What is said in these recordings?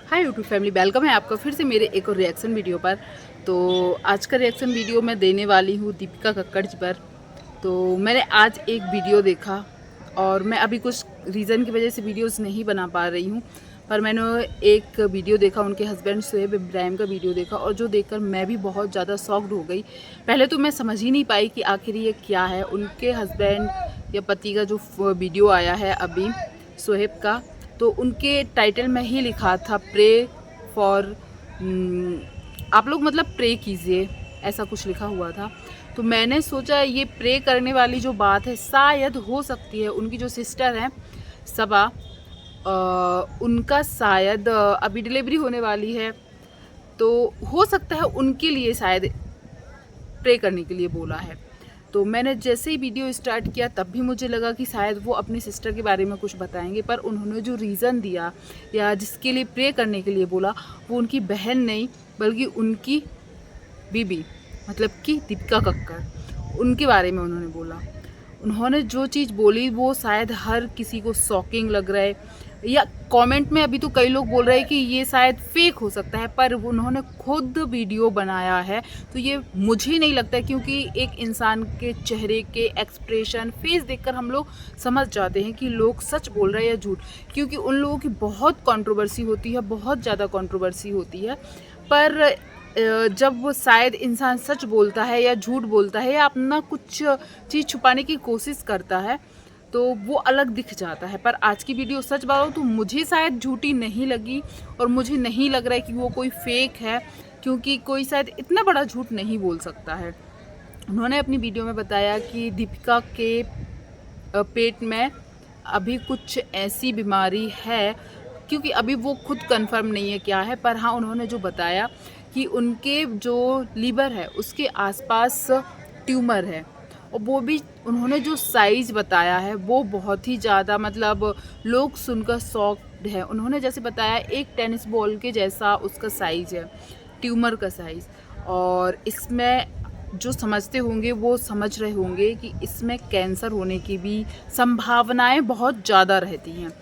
Hi YouTube family, welcome है आपका फिर से मेरे एक और रिएक्शन वीडियो पर। तो आज का रिएक्शन वीडियो मैं देने वाली हूँ दीपिका कक्कड़ जी पर। तो मैंने आज एक वीडियो देखा और मैं अभी कुछ रीज़न की वजह से वीडियोस नहीं बना पा रही हूँ, पर मैंने एक वीडियो देखा, उनके हस्बैंड शोएब इब्राहिम का वीडियो देखा और जो देखकर मैं भी बहुत ज़्यादा शॉक्ड हो गई। पहले तो मैं समझ ही नहीं पाई कि आखिर ये क्या है। उनके हस्बैंड या पति का जो वीडियो आया है अभी शोएब का, तो उनके टाइटल में ही लिखा था प्रे फॉर, आप लोग मतलब प्रे कीजिए, ऐसा कुछ लिखा हुआ था। तो मैंने सोचा ये प्रे करने वाली जो बात है शायद हो सकती है उनकी जो सिस्टर हैं सबा, उनका शायद अभी डिलीवरी होने वाली है, तो हो सकता है उनके लिए शायद प्रे करने के लिए बोला है। तो मैंने जैसे ही वीडियो स्टार्ट किया तब भी मुझे लगा कि शायद वो अपनी सिस्टर के बारे में कुछ बताएंगे, पर उन्होंने जो रीज़न दिया या जिसके लिए प्रे करने के लिए बोला वो उनकी बहन नहीं बल्कि उनकी बीबी, मतलब कि दीपिका कक्कड़, उनके बारे में उन्होंने बोला। उन्होंने जो चीज़ बोली वो शायद हर किसी को शॉकिंग लग रहा है, या कमेंट में अभी तो कई लोग बोल रहे हैं कि ये शायद फेक हो सकता है, पर उन्होंने खुद वीडियो बनाया है तो ये मुझे नहीं लगता है, क्योंकि एक इंसान के चेहरे के एक्सप्रेशन, फेस देखकर हम लोग समझ जाते हैं कि लोग सच बोल रहे हैं या झूठ। क्योंकि उन लोगों की बहुत कंट्रोवर्सी होती है, बहुत ज़्यादा कंट्रोवर्सी होती है, पर जब वो शायद इंसान सच बोलता है या झूठ बोलता है या अपना कुछ चीज़ छुपाने की कोशिश करता है तो वो अलग दिख जाता है। पर आज की वीडियो सच बताऊं तो मुझे शायद झूठी नहीं लगी और मुझे नहीं लग रहा है कि वो कोई फेक है, क्योंकि कोई शायद इतना बड़ा झूठ नहीं बोल सकता है। उन्होंने अपनी वीडियो में बताया कि दीपिका के पेट में अभी कुछ ऐसी बीमारी है, क्योंकि अभी वो खुद कंफर्म नहीं है क्या है, पर हाँ उन्होंने जो बताया कि उनके जो लीवर है उसके आसपास ट्यूमर है, और वो भी उन्होंने जो साइज़ बताया है वो बहुत ही ज़्यादा, मतलब लोग सुनकर शॉक्ड है। उन्होंने जैसे बताया एक टेनिस बॉल के जैसा उसका साइज़ है, ट्यूमर का साइज़। और इसमें जो समझते होंगे वो समझ रहे होंगे कि इसमें कैंसर होने की भी संभावनाएं बहुत ज़्यादा रहती हैं।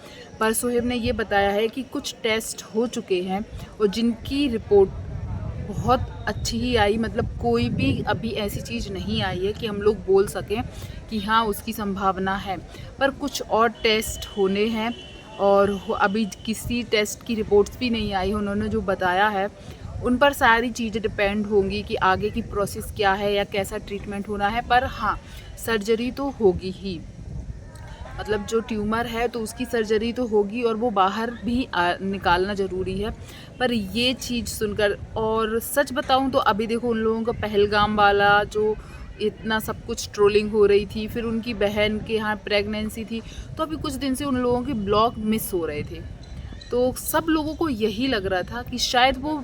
पर शोएब ने ये बताया है कि कुछ टेस्ट हो चुके हैं और जिनकी रिपोर्ट बहुत अच्छी ही आई, मतलब कोई भी अभी ऐसी चीज़ नहीं आई है कि हम लोग बोल सकें कि हाँ उसकी संभावना है। पर कुछ और टेस्ट होने हैं और अभी किसी टेस्ट की रिपोर्ट्स भी नहीं आई। उन्होंने जो बताया है उन पर सारी चीज़ें डिपेंड होंगी कि आगे की प्रोसेस क्या है या कैसा ट्रीटमेंट होना है। पर हाँ सर्जरी तो होगी ही, मतलब जो ट्यूमर है तो उसकी सर्जरी तो होगी और वो बाहर भी निकालना ज़रूरी है। पर ये चीज़ सुनकर, और सच बताऊं तो अभी देखो उन लोगों का पहलगाम वाला जो इतना सब कुछ ट्रोलिंग हो रही थी, फिर उनकी बहन के यहाँ प्रेगनेंसी थी, तो अभी कुछ दिन से उन लोगों के ब्लॉग मिस हो रहे थे। तो सब लोगों को यही लग रहा था कि शायद वो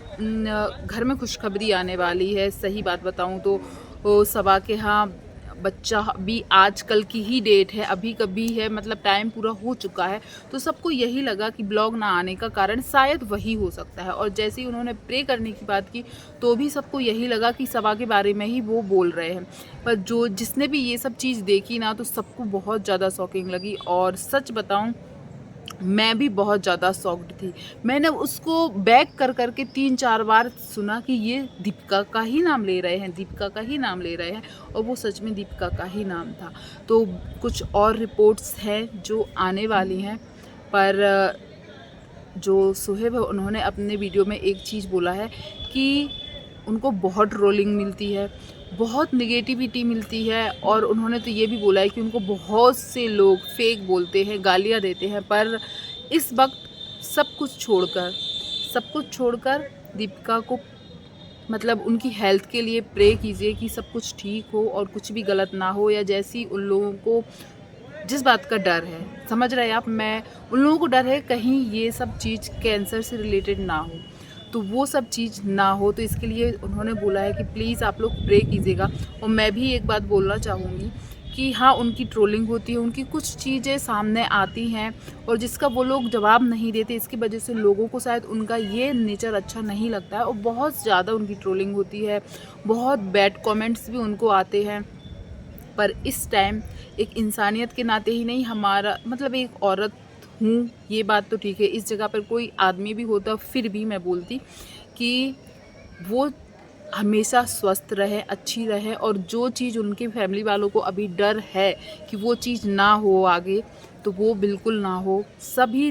घर में खुशखबरी आने वाली है। सही बात बताऊं तो वो सबा के यहाँ बच्चा भी आजकल की ही डेट है, अभी कभी है, मतलब टाइम पूरा हो चुका है। तो सबको यही लगा कि ब्लॉग ना आने का कारण शायद वही हो सकता है। और जैसे ही उन्होंने प्रे करने की बात की तो भी सबको यही लगा कि सबा के बारे में ही वो बोल रहे हैं। पर जो जिसने भी ये सब चीज़ देखी ना तो सबको बहुत ज़्यादा शॉकिंग लगी। और सच बताऊँ मैं भी बहुत ज़्यादा शॉक्ड थी। मैंने उसको बैक कर करके 3-4 बार सुना कि ये दीपिका का ही नाम ले रहे हैं, दीपिका का ही नाम ले रहे हैं, और वो सच में दीपिका का ही नाम था। तो कुछ और रिपोर्ट्स हैं जो आने वाली हैं। पर जो शोएब है उन्होंने अपने वीडियो में एक चीज़ बोला है कि उनको बहुत ट्रोलिंग मिलती है, बहुत नेगेटिविटी मिलती है, और उन्होंने तो ये भी बोला है कि उनको बहुत से लोग फेक बोलते हैं, गालियाँ देते हैं। पर इस वक्त सब कुछ छोड़कर दीपिका को, मतलब उनकी हेल्थ के लिए प्रे कीजिए कि सब कुछ ठीक हो और कुछ भी गलत ना हो। या जैसी उन लोगों को जिस बात का डर है, समझ रहे हैं आप, मैं उन लोगों को डर है कहीं ये सब चीज़ कैंसर से रिलेटेड ना हो, तो वो सब चीज़ ना हो, तो इसके लिए उन्होंने बोला है कि प्लीज़ आप लोग प्रे कीजिएगा। और मैं भी एक बात बोलना चाहूँगी कि हाँ उनकी ट्रोलिंग होती है, उनकी कुछ चीज़ें सामने आती हैं और जिसका वो लोग जवाब नहीं देते, इसकी वजह से लोगों को शायद उनका ये नेचर अच्छा नहीं लगता है और बहुत ज़्यादा उनकी ट्रोलिंग होती है, बहुत बैड कमेंट्स भी उनको आते हैं। पर इस टाइम एक इंसानियत के नाते ही नहीं, हमारा मतलब एक औरत हूँ, ये बात तो ठीक है। इस जगह पर कोई आदमी भी होता फिर भी मैं बोलती कि वो हमेशा स्वस्थ रहे, अच्छी रहे, और जो चीज़ उनके फैमिली वालों को अभी डर है कि वो चीज़ ना हो आगे, तो वो बिल्कुल ना हो। सभी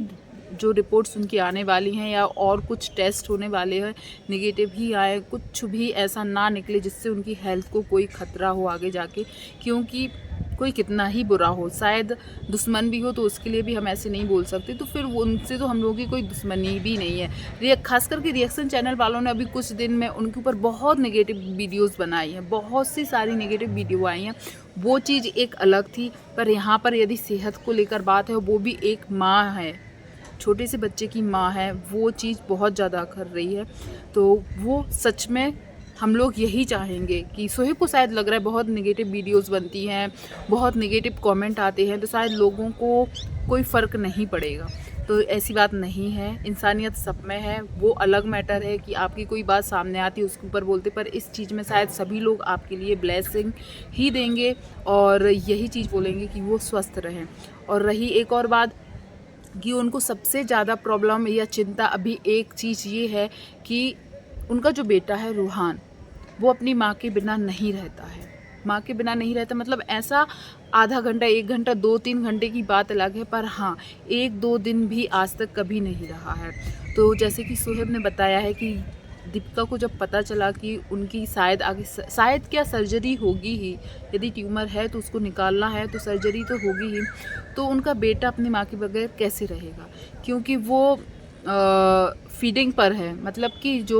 जो रिपोर्ट्स उनकी आने वाली हैं या और कुछ टेस्ट होने वाले हैं नेगेटिव ही आए, कुछ भी ऐसा ना निकले जिससे उनकी हेल्थ को कोई ख़तरा हो आगे जाके। क्योंकि कोई कितना ही बुरा हो, शायद दुश्मन भी हो तो उसके लिए भी हम ऐसे नहीं बोल सकते, तो फिर उनसे तो हम लोगों की कोई दुश्मनी भी नहीं है। खास करके रिएक्शन चैनल वालों ने अभी कुछ दिन में उनके ऊपर बहुत नेगेटिव वीडियोस बनाई हैं, बहुत सी सारी नेगेटिव वीडियो आई हैं। वो चीज़ एक अलग थी, पर यहाँ पर यदि सेहत को लेकर बात है, वो भी एक माँ है, छोटे से बच्चे की माँ है, वो चीज़ बहुत ज़्यादा कर रही है। तो वो सच में हम लोग यही चाहेंगे कि सोहेब को शायद लग रहा है बहुत नेगेटिव वीडियोस बनती हैं, बहुत नेगेटिव कमेंट आते हैं, तो शायद लोगों को कोई फ़र्क नहीं पड़ेगा। तो ऐसी बात नहीं है, इंसानियत सब में है। वो अलग मैटर है कि आपकी कोई बात सामने आती है उसके ऊपर बोलते, पर इस चीज़ में शायद सभी लोग आपके लिए ब्लेसिंग ही देंगे और यही चीज़ बोलेंगे कि वो स्वस्थ रहें। और रही एक और बात कि उनको सबसे ज़्यादा प्रॉब्लम या चिंता अभी एक चीज़ ये है कि उनका जो बेटा है रूहान, वो अपनी माँ के बिना नहीं रहता है। माँ के बिना नहीं रहता मतलब ऐसा आधा घंटा, 1 घंटा, 2-3 घंटे की बात अलग है, पर हाँ 1-2 दिन भी आज तक कभी नहीं रहा है। तो जैसे कि सोहेब ने बताया है कि दीपिका को जब पता चला कि उनकी शायद आगे शायद क्या सर्जरी होगी ही, यदि ट्यूमर है तो उसको निकालना है तो सर्जरी तो होगी ही, तो उनका बेटा अपनी माँ के बगैर कैसे रहेगा, क्योंकि वो फीडिंग पर है, मतलब कि जो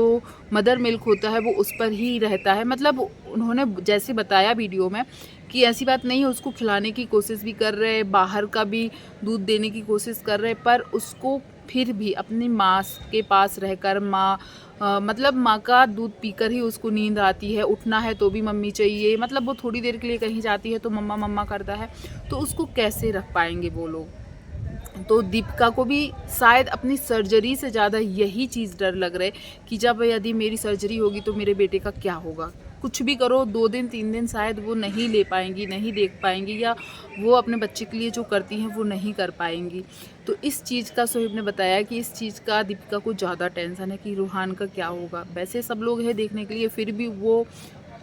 मदर मिल्क होता है वो उस पर ही रहता है। मतलब उन्होंने जैसे बताया वीडियो में कि ऐसी बात नहीं है, उसको खिलाने की कोशिश भी कर रहे, बाहर का भी दूध देने की कोशिश कर रहे, पर उसको फिर भी अपनी माँ के पास रहकर मतलब माँ का दूध पीकर ही उसको नींद आती है। उठना है तो भी मम्मी चाहिए, मतलब वो थोड़ी देर के लिए कहीं जाती है तो मम्मा मम्मा करता है, तो उसको कैसे रख पाएंगे वो लोग। तो दीपिका को भी शायद अपनी सर्जरी से ज़्यादा यही चीज़ डर लग रहा है कि जब यदि मेरी सर्जरी होगी तो मेरे बेटे का क्या होगा। कुछ भी करो, 2 दिन 3 दिन शायद वो नहीं ले पाएंगी, नहीं देख पाएंगी, या वो अपने बच्चे के लिए जो करती हैं वो नहीं कर पाएंगी। तो इस चीज़ का सोहेब ने बताया कि इस चीज़ का दीपिका को ज़्यादा टेंशन है कि रूहान का क्या होगा। वैसे सब लोग हैं देखने के लिए, फिर भी वो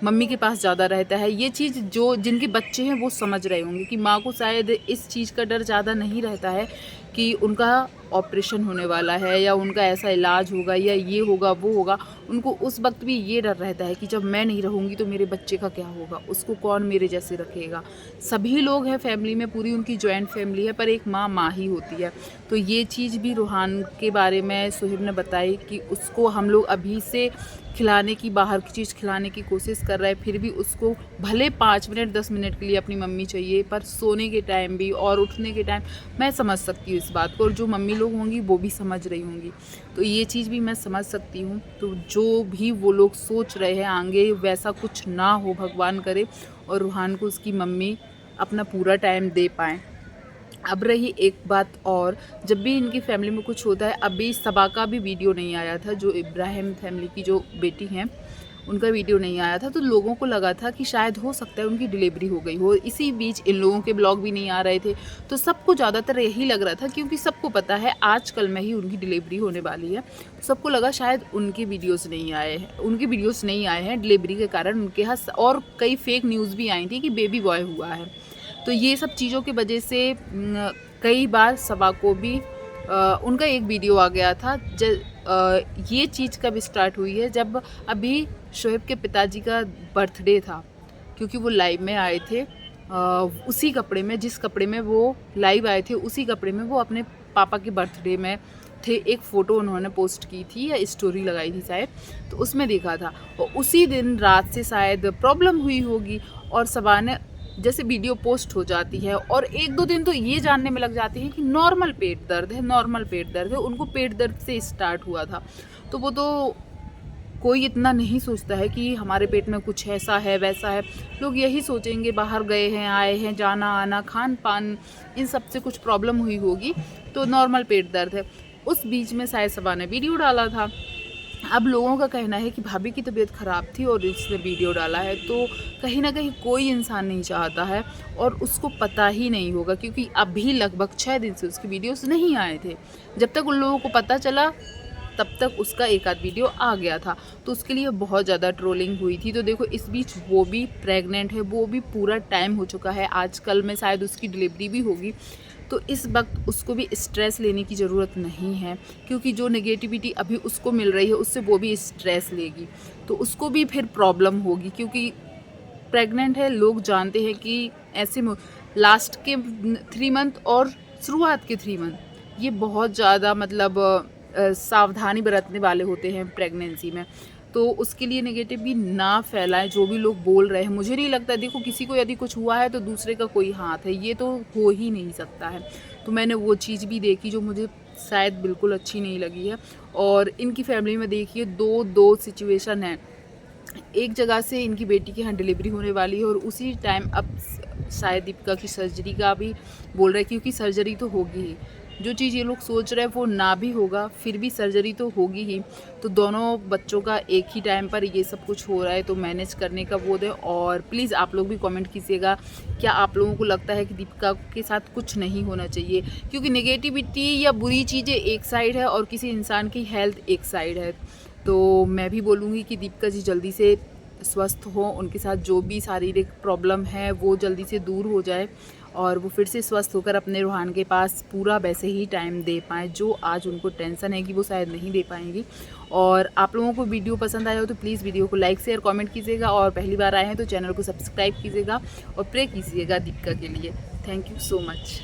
मम्मी के पास ज़्यादा रहता है। ये चीज़ जो जिनके बच्चे हैं वो समझ रहे होंगे कि माँ को शायद इस चीज़ का डर ज़्यादा नहीं रहता है कि उनका ऑपरेशन होने वाला है या उनका ऐसा इलाज होगा या ये होगा वो होगा। उनको उस वक्त भी ये डर रहता है कि जब मैं नहीं रहूँगी तो मेरे बच्चे का क्या होगा, उसको कौन मेरे जैसे रखेगा। सभी लोग हैं फैमिली में, पूरी उनकी जॉइंट फैमिली है, पर एक माँ माँ ही होती है। तो ये चीज़ भी रूहान के बारे में सोहेब ने बताई कि उसको हम लोग अभी से खिलाने की, बाहर की चीज़ खिलाने की कोशिश कर रहा है, फिर भी उसको भले 5 मिनट 10 मिनट के लिए अपनी मम्मी चाहिए, पर सोने के टाइम भी और उठने के टाइम मैं समझ सकती हूँ इस बात को, और जो मम्मी लोग होंगी वो भी समझ रही होंगी। तो ये चीज़ भी मैं समझ सकती हूँ। तो जो भी वो लोग सोच रहे हैं आगे वैसा कुछ ना हो, भगवान करे, और रूहान को उसकी मम्मी अपना पूरा टाइम दे पाएँ। अब रही एक बात और, जब भी इनकी फैमिली में कुछ होता है, अभी सबा का भी वीडियो नहीं आया था, जो इब्राहिम फैमिली की जो बेटी हैं उनका वीडियो नहीं आया था, तो लोगों को लगा था कि शायद हो सकता है उनकी डिलीवरी हो गई हो। इसी बीच इन लोगों के ब्लॉग भी नहीं आ रहे थे, तो सबको ज़्यादातर यही लग रहा था, क्योंकि सबको पता है आजकल में ही उनकी डिलीवरी होने वाली है। सबको लगा शायद उनके वीडियोज़ नहीं आए हैं, उनके वीडियोज़ नहीं आए हैं डिलीवरी के कारण उनके यहाँ, और कई फेक न्यूज़ भी आई थी कि बेबी बॉय हुआ है। तो ये सब चीज़ों की वजह से कई बार सबा को भी उनका एक वीडियो आ गया था। ये चीज़ कब स्टार्ट हुई है, जब अभी शोएब के पिताजी का बर्थडे था, क्योंकि वो लाइव में आए थे उसी कपड़े में, जिस कपड़े में वो लाइव आए थे उसी कपड़े में वो अपने पापा के बर्थडे में थे। एक फ़ोटो उन्होंने पोस्ट की थी या स्टोरी लगाई थी शायद, तो उसमें देखा था। और उसी दिन रात से शायद प्रॉब्लम हुई होगी, और सबा ने जैसे वीडियो पोस्ट हो जाती है और 1-2 दिन तो ये जानने में लग जाते हैं कि नॉर्मल पेट दर्द है, नॉर्मल पेट दर्द है। उनको पेट दर्द से स्टार्ट हुआ था, तो वो तो कोई इतना नहीं सोचता है कि हमारे पेट में कुछ ऐसा है वैसा है। लोग यही सोचेंगे बाहर गए हैं, आए हैं, जाना आना, खान पान, इन सब से कुछ प्रॉब्लम हुई होगी, तो नॉर्मल पेट दर्द है। उस बीच में शायद सबा ने वीडियो डाला था। अब लोगों का कहना है कि भाभी की तबीयत ख़राब थी और इसने वीडियो डाला है, तो कहीं ना कहीं कोई इंसान नहीं चाहता है और उसको पता ही नहीं होगा, क्योंकि अभी लगभग 6 दिन से उसकी वीडियोस नहीं आए थे। जब तक उन लोगों को पता चला तब तक उसका एक आध वीडियो आ गया था, तो उसके लिए बहुत ज़्यादा ट्रोलिंग हुई थी। तो देखो इस बीच वो भी प्रेग्नेंट है, वो भी पूरा टाइम हो चुका है, आजकल में शायद उसकी डिलीवरी भी होगी। तो इस वक्त उसको भी स्ट्रेस लेने की ज़रूरत नहीं है, क्योंकि जो नेगेटिविटी अभी उसको मिल रही है उससे वो भी स्ट्रेस लेगी, तो उसको भी फिर प्रॉब्लम होगी, क्योंकि प्रेग्नेंट है। लोग जानते हैं कि ऐसे में लास्ट के 3 मंथ और शुरुआत के 3 मंथ ये बहुत ज़्यादा मतलब सावधानी बरतने वाले होते हैं प्रेगनेंसी में। तो उसके लिए नेगेटिव भी ना फैलाएं, जो भी लोग बोल रहे हैं। मुझे नहीं लगता, देखो किसी को यदि कुछ हुआ है तो दूसरे का कोई हाथ है, ये तो हो ही नहीं सकता है। तो मैंने वो चीज़ भी देखी जो मुझे शायद बिल्कुल अच्छी नहीं लगी है। और इनकी फैमिली में देखिए दो सिचुएशन है। एक जगह से इनकी बेटी की यहाँ डिलीवरी होने वाली है और उसी टाइम अब शायद दीपिका की सर्जरी का भी बोल रहे हैं, क्योंकि सर्जरी तो होगी ही। जो चीज़ ये लोग सोच रहे हैं वो ना भी होगा, फिर भी सर्जरी तो होगी ही। तो दोनों बच्चों का एक ही टाइम पर ये सब कुछ हो रहा है, तो मैनेज करने का वो दे। और प्लीज़ आप लोग भी कमेंट कीजिएगा, क्या आप लोगों को लगता है कि दीपिका के साथ कुछ नहीं होना चाहिए? क्योंकि नेगेटिविटी या बुरी चीज़ें एक साइड है और किसी इंसान की हेल्थ एक साइड है। तो मैं भी बोलूँगी कि दीपिका जी जल्दी से स्वस्थ हो, उनके साथ जो भी शारीरिक प्रॉब्लम है वो जल्दी से दूर हो जाए और वो फिर से स्वस्थ होकर अपने रूहान के पास पूरा वैसे ही टाइम दे पाएँ जो आज उनको टेंशन है कि वो शायद नहीं दे पाएंगी। और आप लोगों को वीडियो पसंद आया हो तो प्लीज़ वीडियो को लाइक शेयर कमेंट कीजिएगा, और पहली बार आए हैं तो चैनल को सब्सक्राइब कीजिएगा और प्रे कीजिएगा दीपिका के लिए। Thank you so much.